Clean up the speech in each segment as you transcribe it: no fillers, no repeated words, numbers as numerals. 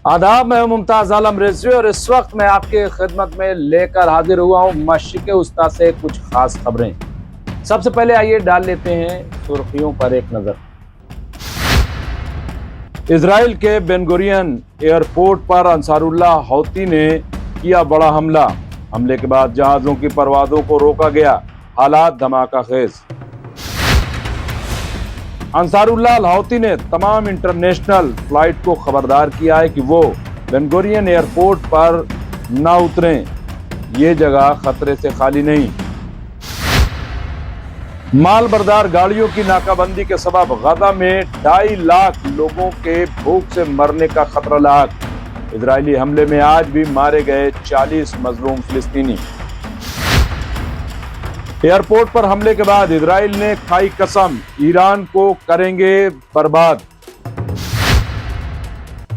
आदाब, मैं मुमताज आलम रिजवी और इस वक्त मैं आपकी खिदमत में लेकर हाजिर हुआ हूँ मशरिक़ वस्ता से कुछ खास खबरें। सबसे पहले आइए डाल लेते हैं सुर्खियों पर एक नजर। इजराइल के बेन गुरियन एयरपोर्ट पर अंसारुल्लाह हौती ने किया बड़ा हमला। हमले के बाद जहाजों की परवाजों को रोका गया, हालात धमाकाखेज। अंसारुल्लाह हौती ने तमाम इंटरनेशनल फ्लाइट को खबरदार किया है कि वो बेन गुरियन एयरपोर्ट पर न उतरें, ये जगह खतरे से खाली नहीं। माल बरदार गाड़ियों की नाकाबंदी के सबब गजा में 2.5 लाख लोगों के भूख से मरने का खतरा लाक। इजरायली हमले में आज भी मारे गए 40 मजलूम फिलिस्तीनी। एयरपोर्ट पर हमले के बाद इजराइल ने खाई कसम, ईरान को करेंगे बर्बाद।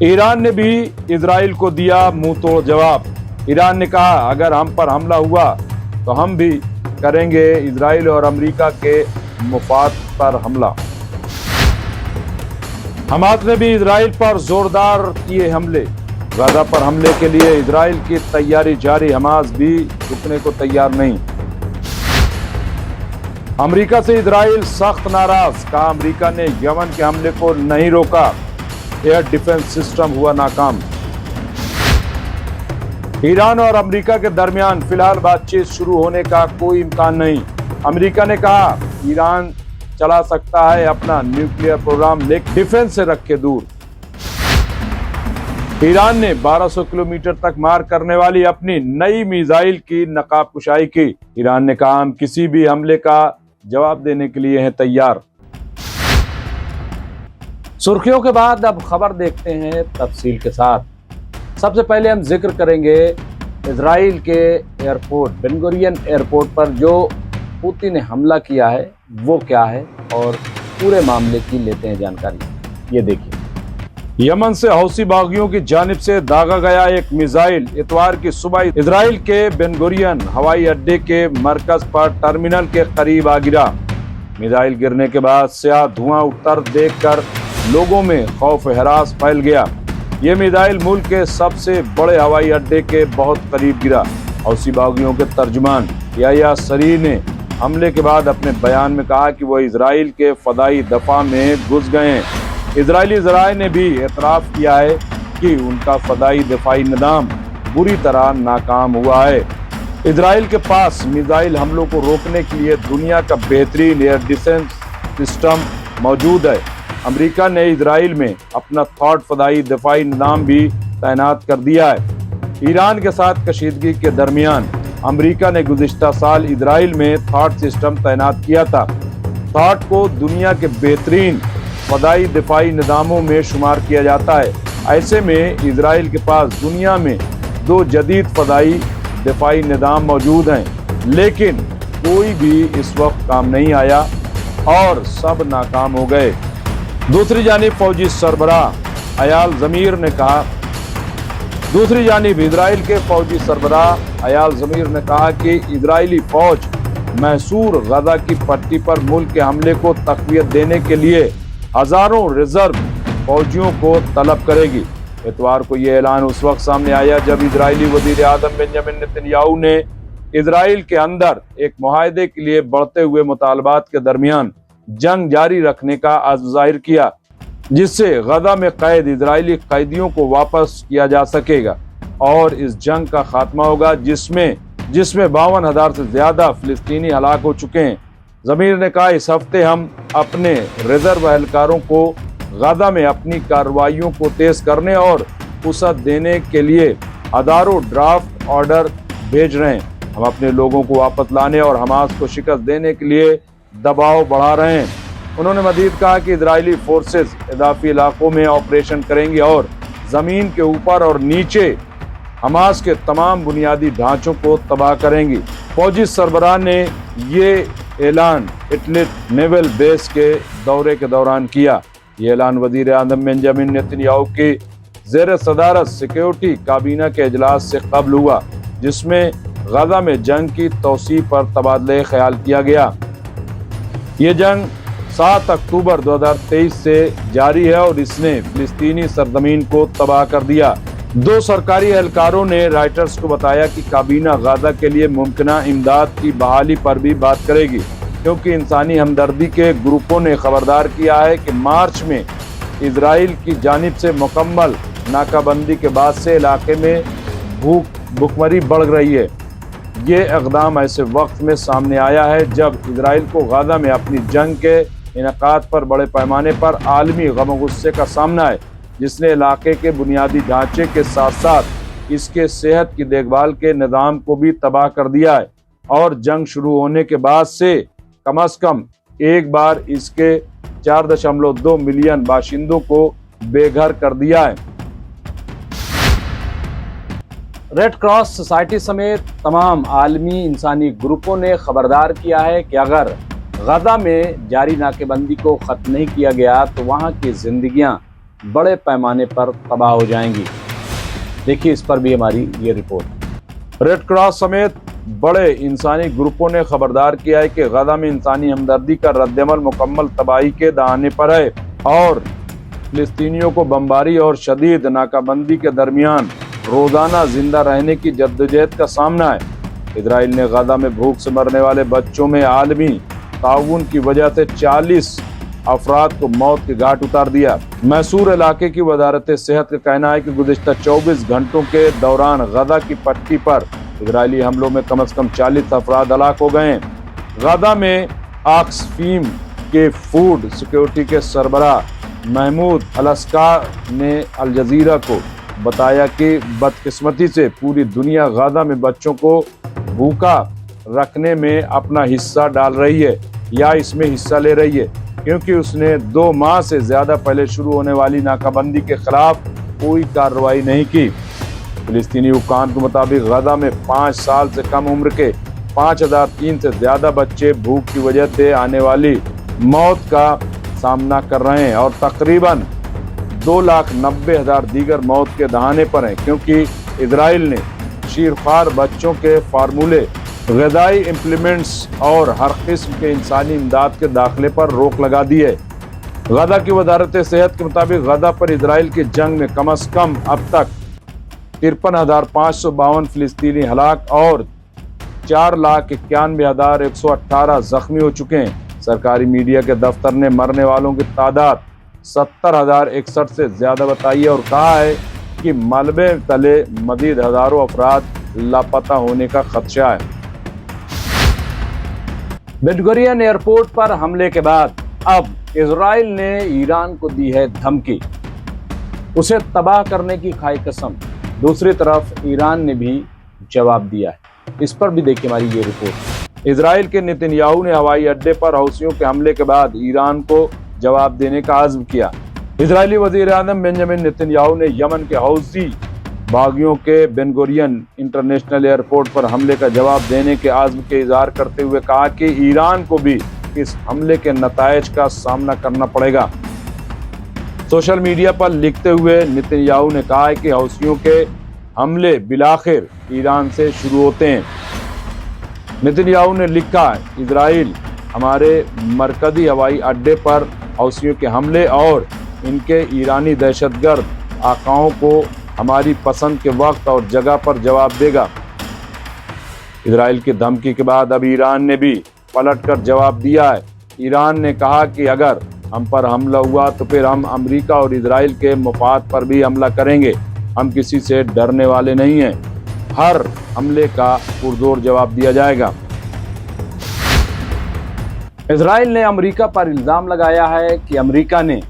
ईरान ने भी इजराइल को दिया मुंह तोड़ जवाब। ईरान ने कहा, अगर हम पर हमला हुआ तो हम भी करेंगे इजराइल और अमेरिका के मुफाद पर हमला। हमास ने भी इजराइल पर जोरदार किए हमले। गजा पर हमले के लिए इजराइल की तैयारी जारी, हमास भी रुकने को तैयार नहीं। अमेरिका से इजराइल सख्त नाराज, कहा अमेरिका ने यमन के हमले को नहीं रोका, एयर डिफेंस सिस्टम हुआ नाकाम। ईरान और अमेरिका के दरमियान फिलहाल बातचीत शुरू होने का कोई इम्कान नहीं। अमेरिका ने कहा ईरान चला सकता है अपना न्यूक्लियर प्रोग्राम, लेकिन डिफेंस से रखे दूर। ईरान ने 1200 किलोमीटर तक मार करने वाली अपनी नई मिसाइल की नकाब कुशाई की। ईरान ने कहा हम किसी भी हमले का जवाब देने के लिए हैं तैयार। सुर्खियों के बाद अब खबर देखते हैं तफसील के साथ। सबसे पहले हम जिक्र करेंगे इजराइल के एयरपोर्ट बेन गुरियन एयरपोर्ट पर जो हूती ने हमला किया है वो क्या है और पूरे मामले की लेते हैं जानकारी। ये देखिए, यमन से हौसी बागियों की जानिब से दागा गया एक मिसाइल इतवार की सुबह इजराइल के बेन गुरियन हवाई अड्डे के मरकज पर टर्मिनल के करीब आ गिरा। मिसाइल गिरने के बाद स्याह धुआं उठता देखकर लोगों में खौफ हरास फैल गया। ये मिसाइल मुल्क के सबसे बड़े हवाई अड्डे के बहुत करीब गिरा। हौसी बागियों के तर्जुमान याह्या सरी ने हमले के बाद अपने बयान में कहा कि वो इजराइल के फदाई दफा में घुस गए हैं। इजरायली ज़राए ने भी एतराफ़ किया है कि उनका फदाई दिफाई निज़ाम बुरी तरह नाकाम हुआ है। इजराइल के पास मिसाइल हमलों को रोकने के लिए दुनिया का बेहतरीन एयर डिफेंस सिस्टम मौजूद है। अमेरिका ने इजराइल में अपना थॉट फदाई दिफाई निज़ाम भी तैनात कर दिया है। ईरान के साथ कशीदगी के दरमियान अमेरिका ने गुज़िश्ता साल इजराइल में थॉट सिस्टम तैनात किया था। थॉट को दुनिया के बेहतरीन फदाई दिफाई निज़ामों में शुमार किया जाता है। ऐसे में इजराइल के पास दुनिया में 2 जदीद फदाई दिफाई निज़ाम मौजूद हैं, लेकिन कोई भी इस वक्त काम नहीं आया और सब नाकाम हो गए। दूसरी जानिब फौजी सरबराह अयाल ज़मीर ने कहा अयाल ज़मीर ने कहा कि इजरायली फौज मैसूर गजा की पट्टी पर मुल्क के हमले को तक़वियत देने के लिए हजारों रिजर्व फौजियों को तलब करेगी। इतवार को यह ऐलान उस वक्त सामने आया जब इजरायली वज़ीर आज़म बेंजामिन नेतन्याहू ने इजराइल के अंदर एक मुआहदे के लिए बढ़ते हुए मुतालबात के दरमियान जंग जारी रखने का अज़्म ज़ाहिर किया, जिससे गजा में कैद इजरायली कैदियों को वापस किया जा सकेगा और इस जंग का खात्मा होगा जिसमें 52,000 से ज्यादा फिलिस्तीनी हलाक हो चुके हैं। ज़मीर ने कहा इस हफ्ते हम अपने रिजर्व एहलकारों को गजा में अपनी कार्रवाइयों को तेज करने और वसअत देने के लिए हजारों ड्राफ्ट ऑर्डर भेज रहे हैं। हम अपने लोगों को वापस लाने और हमास को शिकस्त देने के लिए दबाव बढ़ा रहे हैं। उन्होंने मजीद कहा कि इजरायली फोर्सेस इजाफी इलाकों में ऑपरेशन करेंगी और ज़मीन के ऊपर और नीचे हमास के तमाम बुनियादी ढांचों को तबाह करेंगी। फौजी सरबराह ने ये ऐलान इटलिट नेवल बेस के दौरे के दौरान किया। ये ऐलान वज़ीर आज़म बेंजामिन नेतन्याहू की ज़ेर सदारत सिक्योरिटी काबीना के इजलास से कबल हुआ, जिसमें गजा में जंग की तौसी पर तबादले ख्याल किया गया। ये जंग 7 अक्टूबर 2023 से जारी है और इसने फिलिस्तीनी सरजमीन को तबाह कर दिया। 2 सरकारी एहलकारों ने रॉयटर्स को बताया कि काबीना गाजा के लिए मुमकिना इमदाद की बहाली पर भी बात करेगी, क्योंकि इंसानी हमदर्दी के ग्रुपों ने खबरदार किया है कि मार्च में इजराइल की जानिब से मुकम्मल नाकाबंदी के बाद से इलाके में भूखमरी बढ़ रही है। ये इक़दाम ऐसे वक्त में सामने आया है जब इजराइल को गाजा में अपनी जंग के इनकाद पर बड़े पैमाने पर आलमी गम और गुस्से का सामना है, जिसने इलाके के बुनियादी ढांचे के साथ साथ इसके सेहत की देखभाल के निज़ाम को भी तबाह कर दिया है और जंग शुरू होने के बाद से कम एक बार इसके 4.2 मिलियन बाशिंदों को बेघर कर दिया है। रेड क्रॉस सोसाइटी समेत तमाम आलमी इंसानी ग्रुपों ने खबरदार किया है कि अगर गाजा में जारी नाकेबंदी को ख़त्म नहीं किया गया तो वहाँ की जिंदगियाँ बड़े पैमाने पर तबाह हो जाएंगी। देखिए इस पर भी हमारी ये रिपोर्ट। रेड क्रॉस समेत बड़े इंसानी ग्रुपों ने खबरदार किया है कि गाजा में इंसानी हमदर्दी का रद्दअमल मुकम्मल तबाही के दहाने पर है और फिलिस्तीनियों को बमबारी और शदीद नाकाबंदी के दरमियान रोजाना जिंदा रहने की जद्दोजहद का सामना है। इजराइल ने गाजा में भूख से मरने वाले बच्चों में आलमी ताउन की वजह से 40 अफराद को मौत के घाट उतार दिया। मैसूर इलाके की वजारत सेहत का कहना है कि गुज़िश्ता 24 घंटों के दौरान गाजा की पट्टी पर इजरायली हमलों में कम से कम 40 अफराद हलाक हो गए हैं। गाजा में ऑक्सफीम के फूड सिक्योरिटी के सरबराह महमूद अलस्का ने अल जजीरा को बताया कि बदकिस्मती से पूरी दुनिया गाजा में बच्चों को भूखा रखने में अपना हिस्सा डाल रही है या इसमें हिस्सा ले रही है, क्योंकि उसने 2 माह से ज्यादा पहले शुरू होने वाली नाकाबंदी के खिलाफ कोई कार्रवाई नहीं की। फिलिस्तीनी हुक्काम के मुताबिक गाजा में 5 साल से कम उम्र के 5003 से ज्यादा बच्चे भूख की वजह से आने वाली मौत का सामना कर रहे हैं और तकरीबन 2,90,000 दीगर मौत के दहाने पर हैं, क्योंकि इजराइल ने शीरख्वार बच्चों के फार्मूले, ग़िज़ाई इम्प्लीमेंट्स और हर किस्म के इंसानी इमदाद के दाखिले पर रोक लगा दी है। गाजा की वजारत सेहत के मुताबिक गाजा पर इजराइल की जंग में कम से कम अब तक 53,552 फिलिस्तीनी हलाक और 4,91,118 जख्मी हो चुके हैं। सरकारी मीडिया के दफ्तर ने मरने वालों की तादाद 70,061 से ज्यादा बताई है और कहा है कि मलबे तले मजीद हजारों अफराद लापता होने का खदशा है। बेन गुरियन एयरपोर्ट पर हमले के बाद अब इजराइल ने ईरान को दी है धमकी, उसे तबाह करने की खाई कसम। दूसरी तरफ ईरान ने भी जवाब दिया है। इस पर भी देखिए हमारी ये रिपोर्ट। इजराइल के नेतन्याहू ने हवाई अड्डे पर हौसियों के हमले के बाद ईरान को जवाब देने का आज़्म किया। इजरायली वज़ीर आज़म बेंजामिन नेतन्याहू ने यमन के हौसी बागियों के बेन गुरियन इंटरनेशनल एयरपोर्ट पर हमले का जवाब देने के आज़्म के इज़हार करते हुए कहा कि ईरान को भी इस हमले के नतायज का सामना करना पड़ेगा। सोशल मीडिया पर लिखते हुए नेतन्याहू ने कहा है कि हौसियों के हमले बिलाखिर ईरान से शुरू होते हैं। नेतन्याहू ने लिखा है, इजराइल हमारे मरकजी हवाई अड्डे पर हौसियों के हमले और इनके ईरानी दहशतगर्द आकाओं को हमारी पसंद के वक्त और जगह पर जवाब देगा। इजराइल की धमकी के बाद अब ईरान ने भी पलटकर जवाब दिया है। ईरान ने कहा कि अगर हम पर हमला हुआ तो फिर हम अमेरिका और इजराइल के मफाद पर भी हमला करेंगे। हम किसी से डरने वाले नहीं हैं। हर हमले का पुरजोर जवाब दिया जाएगा। इजराइल ने अमेरिका पर इल्जाम लगाया है कि अमेरिका ने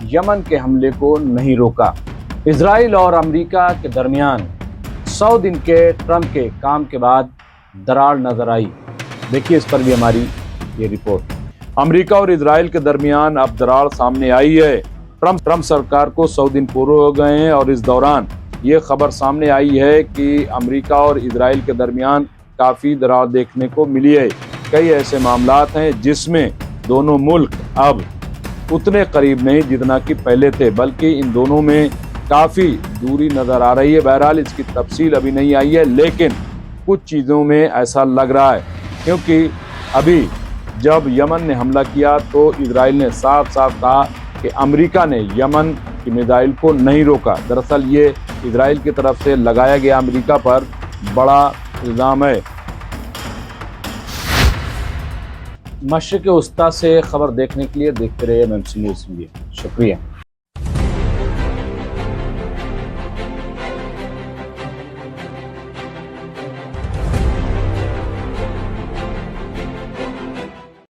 यमन के हमले को नहीं रोका। इजराइल और अमेरिका के दरमियान 100 दिन के ट्रंप के काम के बाद दरार नजर आई। देखिए इस पर भी हमारी ये रिपोर्ट। अमेरिका और इजराइल के दरमियान अब दरार सामने आई है। ट्रंप सरकार को 100 दिन पूरे हो गए हैं और इस दौरान ये खबर सामने आई है कि अमेरिका और इजराइल के दरमियान काफ़ी दरार देखने को मिली है। कई ऐसे मामलात हैं जिसमें दोनों मुल्क अब उतने करीब नहीं जितना कि पहले थे, बल्कि इन दोनों में काफ़ी दूरी नज़र आ रही है। बहरहाल इसकी तफसील अभी नहीं आई है, लेकिन कुछ चीज़ों में ऐसा लग रहा है, क्योंकि अभी جب یمن نے حملہ کیا تو اسرائیل نے صاف صاف کہا کہ امریکہ نے یمن کی میزائل کو نہیں روکا۔ دراصل یہ اسرائیل کی طرف سے لگایا گیا امریکہ پر بڑا الزام ہے۔ مشرق وسطی سے خبر دیکھنے کے لیے دیکھتے رہیے MMC نیوز انڈیا۔ شکریہ۔